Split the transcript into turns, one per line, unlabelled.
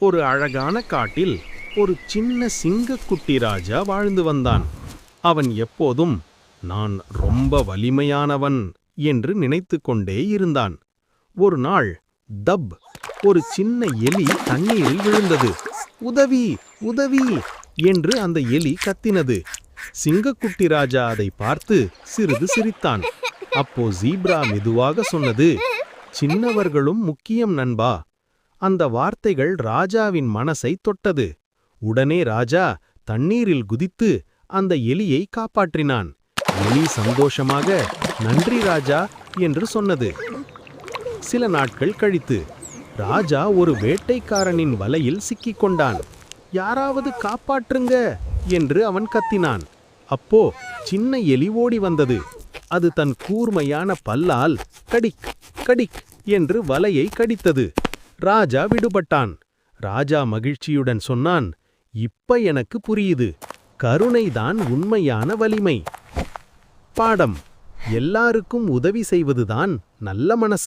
ஒரு அழகான காட்டில் ஒரு சின்ன சிங்கக்குட்டி ராஜா வாழ்ந்து வந்தான். அவன் எப்போதும் நான் ரொம்ப வலிமையானவன் என்று நினைத்து கொண்டே இருந்தான். ஒரு நாள் தப், ஒரு சின்ன எலி தண்ணீரில் விழுந்தது. உதவி, உதவி என்று அந்த எலி கத்தினது. சிங்கக்குட்டி ராஜா அதை பார்த்து சிறிது சிரித்தான். அப்போ ஜீப்ரா மெதுவாக சொன்னது, சின்னவர்களும் முக்கியம் நண்பா. அந்த வார்த்தைகள் ராஜாவின் மனசை தொட்டது. உடனே ராஜா தண்ணீரில் குதித்து அந்த எலியை காப்பாற்றினான். எலி சந்தோஷமாக நன்றி ராஜா என்று சொன்னது. சில நாட்கள் கழித்து ராஜா ஒரு வேட்டைக்காரனின் வலையில் சிக்கிக்கொண்டான். யாராவது காப்பாற்றுங்க என்று அவன் கத்தினான். அப்போ சின்ன எலி ஓடி வந்தது. அது தன் கூர்மையான பல்லால் கடிக் கடிக் என்று வலையை கடித்தது. ராஜா விடுபட்டான். ராஜா மகிழ்ச்சியுடன் சொன்னான், இப்ப எனக்கு புரியுது, கருணைதான் உண்மையான வலிமை. பாடம்: எல்லாருக்கும் உதவி செய்வதுதான் நல்ல மனசு.